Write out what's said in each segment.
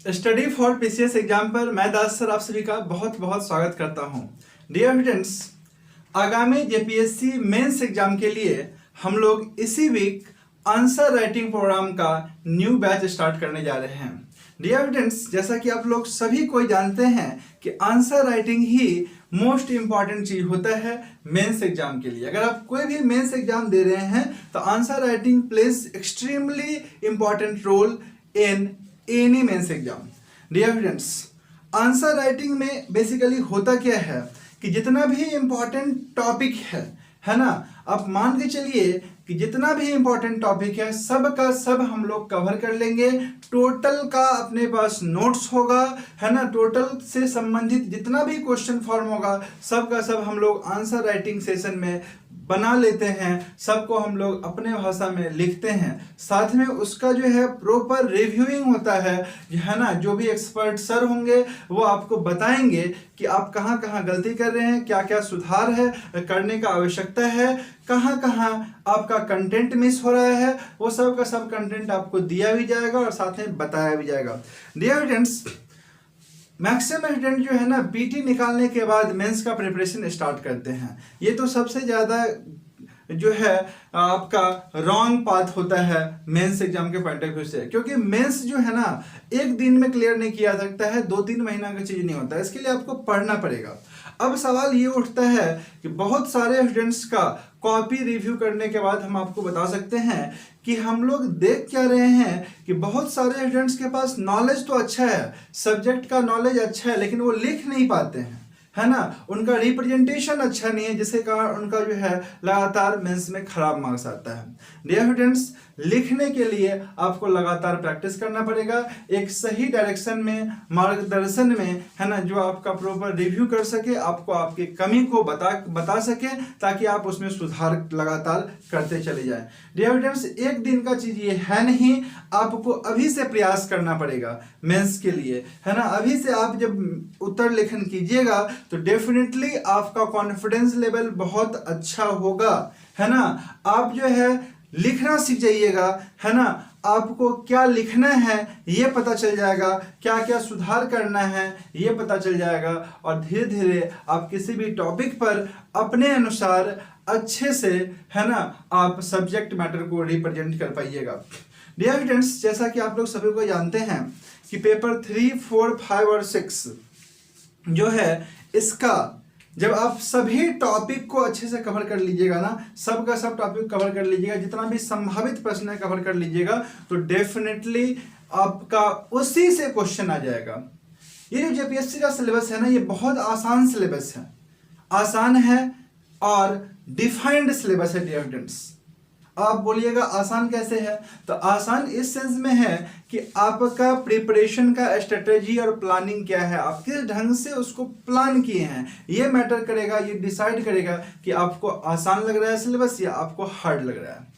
Study for PCS exam पर मैं दास sir आप सभी का बहुत बहुत स्वागत करता हूं। डियर स्टूडेंट्स, आगामी जेपीएससी मेंस एग्जाम के लिए हम लोग इसी वीक आंसर राइटिंग प्रोग्राम का न्यू बैच स्टार्ट करने जा रहे हैं। डियर स्टूडेंट्स, जैसा कि आप लोग सभी कोई जानते हैं कि आंसर राइटिंग ही मोस्ट इंपॉर्टेंट चीज होता है मेंस एग्जाम के लिए। अगर आप कोई भी मेंस एग्जाम दे रहे हैं तो answer writing plays extremely important role in any mains exam. Dear students, answer writing में बेसिकली होता क्या है कि जितना भी इंपॉर्टेंट टॉपिक है ना, आप मान के चलिए कि जितना भी इंपॉर्टेंट टॉपिक है सब का सब हम लोग कवर कर लेंगे। टोटल का अपने पास नोट्स होगा, है ना, टोटल से संबंधित जितना भी क्वेश्चन फॉर्म होगा सब का सब हम लोग आंसर राइटिंग सेशन में बना लेते हैं। सबको हम लोग अपने भाषा में लिखते हैं, साथ में उसका जो है प्रॉपर रिव्यूइंग होता है ना। जो भी एक्सपर्ट सर होंगे वो आपको बताएंगे कि आप कहाँ कहाँ गलती कर रहे हैं, क्या क्या सुधार है करने का आवश्यकता है, कहाँ कहाँ आपका कंटेंट मिस हो रहा है, वो सब का सब कंटेंट आपको दिया भी जाएगा और साथ में बताया भी जाएगा। डियर स्टूडेंट्स, मैक्सिमम स्टूडेंट जो है ना पीटी निकालने के बाद मेंस का प्रिपरेशन स्टार्ट करते हैं। ये तो सबसे ज़्यादा जो है आपका रॉन्ग पाथ होता है मेंस एग्जाम के पॉइंट ऑफ व्यू से, क्योंकि मेंस जो है ना एक दिन में क्लियर नहीं किया सकता है, 2-3 महीना का चीज़ नहीं होता है, इसके लिए आपको पढ़ना पड़ेगा। अब सवाल ये उठता है कि बहुत सारे स्टूडेंट्स का कॉपी रिव्यू करने के बाद हम आपको बता सकते हैं कि हम लोग देख क्या रहे हैं कि बहुत सारे स्टूडेंट्स के पास नॉलेज तो अच्छा है, सब्जेक्ट का नॉलेज अच्छा है, लेकिन वो लिख नहीं पाते हैं, है ना, उनका रिप्रेजेंटेशन अच्छा नहीं है, जिसके कारण उनका जो है लगातार मेंस में खराब मार्क्स आता है। डियर स्टूडेंट्स, लिखने के लिए आपको लगातार प्रैक्टिस करना पड़ेगा, एक सही डायरेक्शन में, मार्गदर्शन में, है ना, जो आपका प्रॉपर रिव्यू कर सके, आपको आपकी कमी को बता सके, ताकि आप उसमें सुधार लगातार करते चले जाएं। डियर स्टूडेंट्स, एक दिन का चीज ये है नहीं, आपको अभी से प्रयास करना पड़ेगा मेंस के लिए, है ना। अभी से आप जब उत्तर लेखन कीजिएगा तो डेफिनेटली आपका कॉन्फिडेंस लेवल बहुत अच्छा होगा, है ना। आप जो है लिखना सीख जाइएगा, है ना, आपको क्या लिखना है ये पता चल जाएगा, क्या क्या सुधार करना है ये पता चल जाएगा, और धीरे धीरे आप किसी भी टॉपिक पर अपने अनुसार अच्छे से, है ना, आप सब्जेक्ट मैटर को रिप्रेजेंट कर पाइएगा। डियर स्टूडेंट्स, जैसा कि आप लोग सभी को जानते हैं कि पेपर 3, 4, 5 और 6 जो है, इसका जब आप सभी टॉपिक को अच्छे से कवर कर लीजिएगा ना, सब का सब टॉपिक कवर कर लीजिएगा, जितना भी संभावित प्रश्न है कवर कर लीजिएगा, तो डेफिनेटली आपका उसी से क्वेश्चन आ जाएगा। ये जो जेपीएससी का सिलेबस है ना, ये बहुत आसान सिलेबस है, आसान है और डिफाइंड सिलेबस है। डियर स्टूडेंट्स, आप बोलिएगा आसान कैसे है, तो आसान इस सेंस में है कि आपका प्रिपरेशन का स्ट्रेटेजी और प्लानिंग क्या है, आप किस ढंग से उसको प्लान किए हैं, ये मैटर करेगा, ये डिसाइड करेगा कि आपको आसान लग रहा है सिलेबस या आपको हार्ड लग रहा है।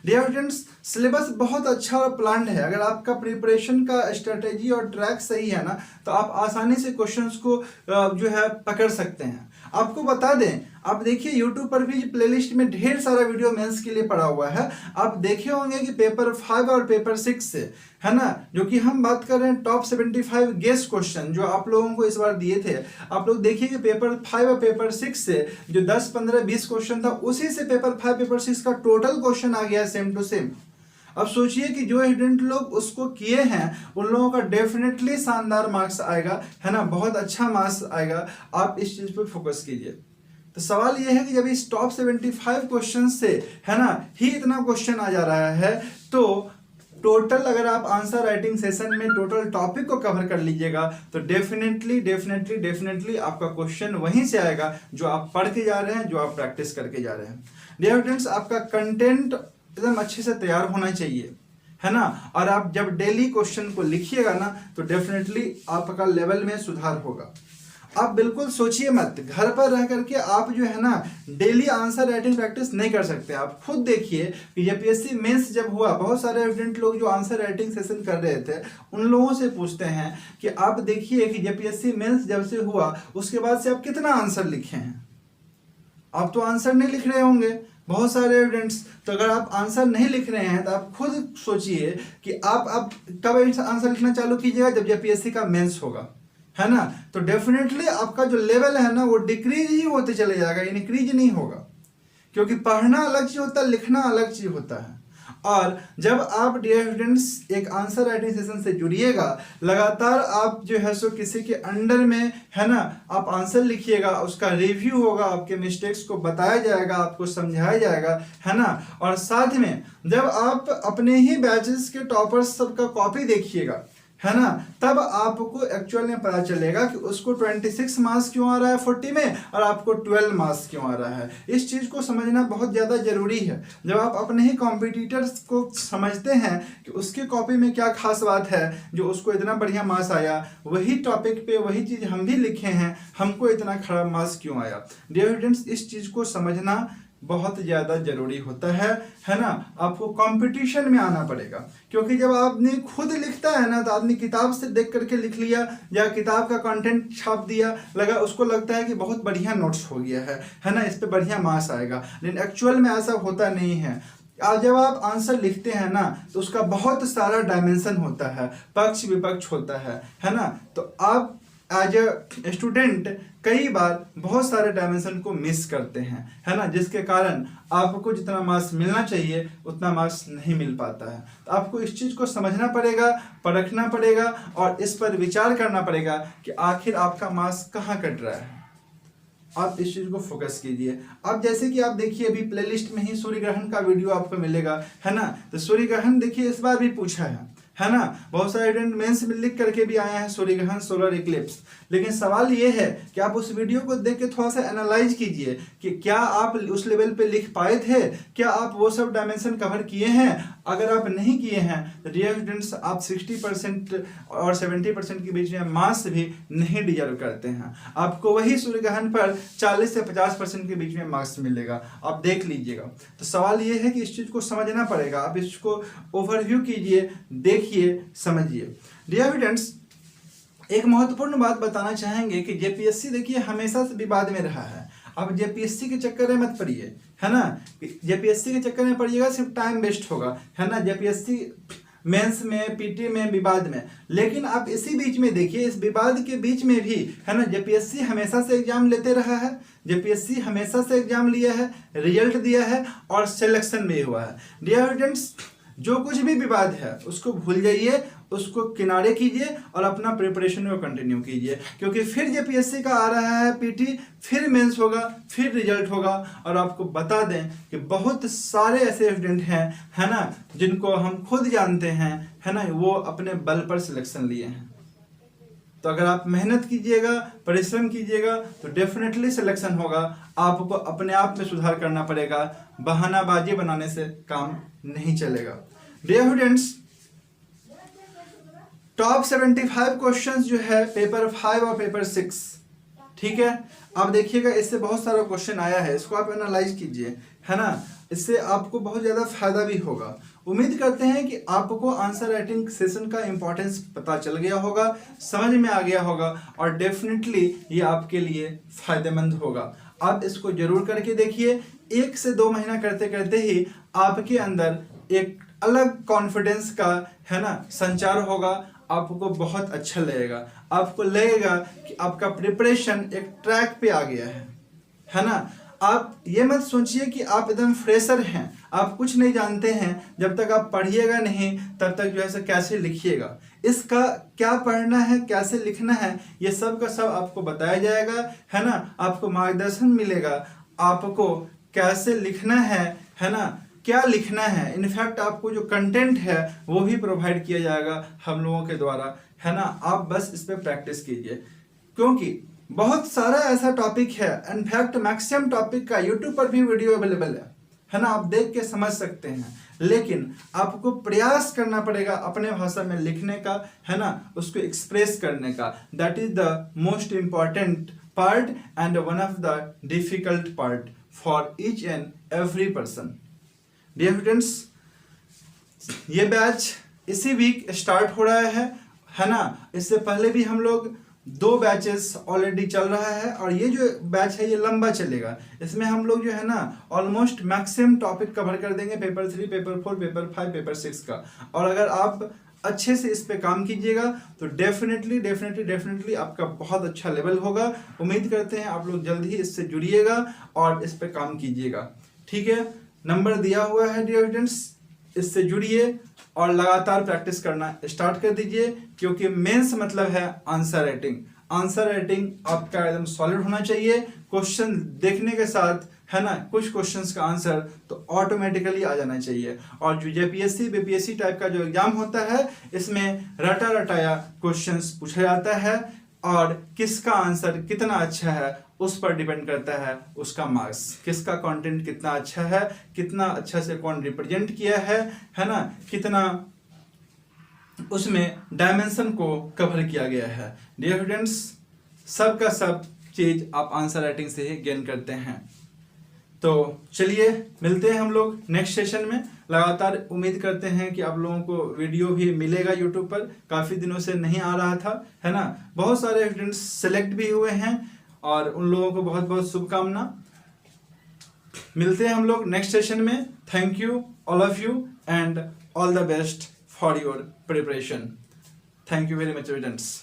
डियर स्टूडेंट्स, सिलेबस बहुत अच्छा और प्लान्ड है। अगर आपका प्रिपरेशन का स्ट्रेटेजी और ट्रैक सही है ना, तो आप आसानी से क्वेश्चंस को जो है पकड़ सकते हैं। आपको बता दें, आप देखिए YouTube पर भी प्लेलिस्ट में ढेर सारा वीडियो मेंस के लिए पड़ा हुआ है। आप देखे होंगे कि पेपर 5 और पेपर 6 से, है ना, जो कि हम बात कर रहे हैं टॉप 75 गेस्ट क्वेश्चन जो आप लोगों को इस बार दिए थे। आप लोग देखिए कि पेपर 5 और पेपर 6 से जो 10, 15, 20 क्वेश्चन था, उसी से पेपर 5, पेपर 6 का टोटल क्वेश्चन आ गया सेम टू सेम। अब सोचिए कि जो स्टूडेंट लोग उसको किए हैं उन लोगों का डेफिनेटली शानदार मार्क्स आएगा, है ना, बहुत अच्छा मार्क्स आएगा। आप इस चीज पर फोकस कीजिए। तो सवाल यह है कि जब इस टॉप 75 क्वेश्चन से, है ना, ही इतना क्वेश्चन आ जा रहा है, तो टोटल अगर आप आंसर राइटिंग सेशन में टोटल टॉपिक को कवर कर लीजिएगा तो डेफिनेटली आपका क्वेश्चन वहीं से आएगा जो आप पढ़ के जा रहे हैं, जो आप प्रैक्टिस करके जा रहे हैं। डियर स्टूडेंट्स, आपका कंटेंट एकदम अच्छे से तैयार होना चाहिए, है ना, और आप जब डेली क्वेश्चन को लिखिएगा ना तो डेफिनेटली आपका लेवल में सुधार होगा। आप बिल्कुल सोचिए मत, घर पर रह करके आप जो है ना डेली आंसर राइटिंग प्रैक्टिस नहीं कर सकते। आप खुद देखिए कि जेपीएससी मेंस जब हुआ, बहुत सारे स्टूडेंट लोग जो आंसर राइटिंग सेशन कर रहे थे उन लोगों से पूछते हैं कि आप देखिए कि जेपीएससी मेंस जब से हुआ उसके बाद से आप कितना आंसर लिखे हैं। आप तो आंसर नहीं लिख रहे होंगे, बहुत सारे स्टूडेंट्स। तो अगर आप आंसर नहीं लिख रहे हैं तो आप खुद सोचिए कि आप कब आंसर लिखना चालू कीजिएगा, जब जेपीएससी का मेंस होगा, है ना। तो डेफिनेटली आपका जो लेवल है ना वो डिक्रीज ही होते चले जाएगा, इंक्रीज नहीं होगा, क्योंकि पढ़ना अलग चीज होता है, लिखना अलग चीज होता है। और जब आप डियर स्टूडेंट्स एक आंसर राइटिंग सेशन से जुड़िएगा, लगातार आप जो है सो किसी के अंडर में, है ना, आप आंसर लिखिएगा, उसका रिव्यू होगा, आपके मिस्टेक्स को बताया जाएगा, आपको समझाया जाएगा, है ना। और साथ में जब आप अपने ही बैचेस के टॉपर्स सबका कॉपी देखिएगा, है ना, तब आपको एक्चुअल में पता चलेगा कि उसको 26 मार्क्स क्यों आ रहा है 40 में और आपको 12 मार्क्स क्यों आ रहा है। इस चीज़ को समझना बहुत ज़्यादा जरूरी है। जब आप अपने ही कॉम्पिटिटर्स को समझते हैं कि उसके कॉपी में क्या खास बात है जो उसको इतना बढ़िया मार्क्स आया, वही टॉपिक पे वही चीज़ हम भी लिखे हैं, हमको इतना खराब मार्क्स क्यों आया। डियर स्टूडेंट्स, इस चीज़ को समझना बहुत ज़्यादा जरूरी होता है ना। आपको कंपटीशन में आना पड़ेगा, क्योंकि जब आदमी खुद लिखता है ना तो आदमी किताब से देख करके लिख लिया या किताब का कंटेंट छाप दिया, उसको लगता है कि बहुत बढ़िया नोट्स हो गया है ना, इस पे बढ़िया मार्क्स आएगा, लेकिन एक्चुअल में ऐसा होता नहीं है। आज जब आप आंसर लिखते हैं ना तो उसका बहुत सारा डायमेंशन होता है, पक्ष विपक्ष होता है ना। तो आप एज ए स्टूडेंट कई बार बहुत सारे डायमेंशन को मिस करते हैं, है ना, जिसके कारण आपको जितना मार्क्स मिलना चाहिए उतना मार्क्स नहीं मिल पाता है। तो आपको इस चीज़ को समझना पड़ेगा, परखना पड़ेगा और इस पर विचार करना पड़ेगा कि आखिर आपका मार्क्स कहाँ कट रहा है। आप इस चीज़ को फोकस कीजिए। अब जैसे कि आप देखिए अभी प्लेलिस्ट में ही सूर्य ग्रहण का वीडियो आपको मिलेगा, है ना। तो सूर्य ग्रहण देखिए इस बार भी पूछा है ना, बहुत सारे स्टूडेंट मेंस में लिख करके भी आए हैं सूर्य ग्रहण सोलर इक्लिप्स। लेकिन सवाल ये है कि आप उस वीडियो को देख के थोड़ा सा एनालाइज कीजिए कि क्या आप उस लेवल पे लिख पाए थे, क्या आप वो सब डायमेंशन कवर किए हैं। अगर आप नहीं किए हैं तो डियर स्टूडेंट्स आप 60% और 70% के बीच में मार्क्स भी नहीं डिजर्व करते हैं। आपको वही सूर्य ग्रहण पर 40 से 50% के बीच में मार्क्स मिलेगा, आप देख लीजिएगा। तो सवाल ये है कि इस चीज़ को समझना पड़ेगा, आप इसको ओवरव्यू कीजिए, देखिए, समझिए। डियर स्टूडेंट्स, एक महत्वपूर्ण बात बताना चाहेंगे कि जेपीएससी देखिए हमेशा से विवाद में रहा है। अब जेपीएससी के चक्कर में मत पड़िए, है ना। जेपीएससी के चक्कर में पड़िएगा सिर्फ टाइम वेस्ट होगा, है ना, जेपीएससी मेंस में, पीटी में, विवाद में। लेकिन आप इसी बीच में देखिए, इस विवाद के बीच में भी, है ना, जेपीएससी हमेशा से एग्जाम लेते रहा है, जेपीएससी हमेशा से एग्जाम लिया है, रिजल्ट दिया है और सिलेक्शन भी हुआ है। डियर स्टूडेंट्स, जो कुछ भी विवाद है उसको भूल जाइए, उसको किनारे कीजिए और अपना प्रिपरेशन को कंटिन्यू कीजिए, क्योंकि फिर जेपीएससी का आ रहा है पीटी, फिर मेंस होगा, फिर रिजल्ट होगा। और आपको बता दें कि बहुत सारे ऐसे स्टूडेंट हैं, है ना, जिनको हम खुद जानते हैं, है ना, वो अपने बल पर सिलेक्शन लिए हैं। तो अगर आप मेहनत कीजिएगा, परिश्रम कीजिएगा तो डेफिनेटली सिलेक्शन होगा। आपको अपने आप में सुधार करना पड़ेगा, बहानाबाजी बनाने से काम नहीं चलेगा। डियर स्टूडेंट्स, टॉप 75 क्वेश्चंस जो है पेपर 5 और पेपर 6, ठीक है। आप देखिएगा इससे बहुत सारा क्वेश्चन आया है, इसको आप एनालाइज कीजिए, है ना, इससे आपको बहुत ज़्यादा फायदा भी होगा। उम्मीद करते हैं कि आपको आंसर राइटिंग सेशन का इंपॉर्टेंस पता चल गया होगा, समझ में आ गया होगा और डेफिनेटली ये आपके लिए फायदेमंद होगा। आप इसको जरूर करके देखिए। 1 से 2 महीना करते करते ही आपके अंदर एक अलग कॉन्फिडेंस का, है ना, संचार होगा। आपको बहुत अच्छा लगेगा, आपको लगेगा कि आपका प्रिपरेशन एक ट्रैक पे आ गया है ना। आप ये मत सोचिए कि आप एकदम फ्रेशर हैं, आप कुछ नहीं जानते हैं। जब तक आप पढ़िएगा नहीं तब तक जो है कैसे लिखिएगा, इसका क्या पढ़ना है, कैसे लिखना है, ये सब का सब आपको बताया जाएगा, है ना। आपको मार्गदर्शन मिलेगा, आपको कैसे लिखना है ना, क्या लिखना है। इनफैक्ट आपको जो कंटेंट है वो भी प्रोवाइड किया जाएगा हम लोगों के द्वारा, है ना। आप बस इस पर प्रैक्टिस कीजिए, क्योंकि बहुत सारा ऐसा टॉपिक है, इनफैक्ट मैक्सिमम टॉपिक का यूट्यूब पर भी वीडियो अवेलेबल है ना, आप देख के समझ सकते हैं। लेकिन आपको प्रयास करना पड़ेगा अपने भाषा में लिखने का, है ना, उसको एक्सप्रेस करने का। That is the most important part and one of the difficult part for each and every person. Dear students, ये बैच इसी वीक स्टार्ट हो रहा है ना। इससे पहले भी हम लोग 2 बैचेस ऑलरेडी चल रहा है और ये जो बैच है ये लंबा चलेगा। इसमें हम लोग जो है ना ऑलमोस्ट मैक्सिमम टॉपिक कवर कर देंगे पेपर 3, पेपर 4, पेपर 5, पेपर 6 का। और अगर आप अच्छे से इस पे काम कीजिएगा तो डेफिनेटली आपका बहुत अच्छा लेवल होगा। उम्मीद करते हैं आप लोग जल्द ही इससे जुड़िएगा और इस पे काम कीजिएगा। ठीक है, नंबर दिया हुआ है डियर स्टूडेंट्स, इससे जुड़िए और लगातार प्रैक्टिस करना स्टार्ट कर दीजिए, क्योंकि मेंस मतलब है आंसर राइटिंग। आंसर राइटिंग आपका एकदम सॉलिड होना चाहिए। क्वेश्चन देखने के साथ है ना कुछ क्वेश्चंस का आंसर तो ऑटोमेटिकली आ जाना चाहिए। और जो जेपीएससी बीपीएससी टाइप का जो एग्जाम होता है इसमें रटा रटाया क्वेश्चंस पूछा जाता है और किसका आंसर कितना अच्छा है उस पर डिपेंड करता है उसका मार्क्स। किसका कंटेंट कितना अच्छा है, कितना अच्छा से कौन रिप्रेजेंट किया है ना, कितना उसमें डायमेंशन को कवर किया गया है। डियर स्टूडेंट्स, सब का सब चीज आप आंसर राइटिंग से ही गेन करते हैं। तो चलिए मिलते हैं हम लोग नेक्स्ट सेशन में। लगातार उम्मीद करते हैं कि आप लोगों को वीडियो भी मिलेगा यूट्यूब पर, काफ़ी दिनों से नहीं आ रहा था है ना। बहुत सारे स्टूडेंट्स सेलेक्ट भी हुए हैं और उन लोगों को बहुत बहुत शुभकामना। मिलते हैं हम लोग नेक्स्ट सेशन में। Thank you all of you and all the best for your preparation. Thank you very much students.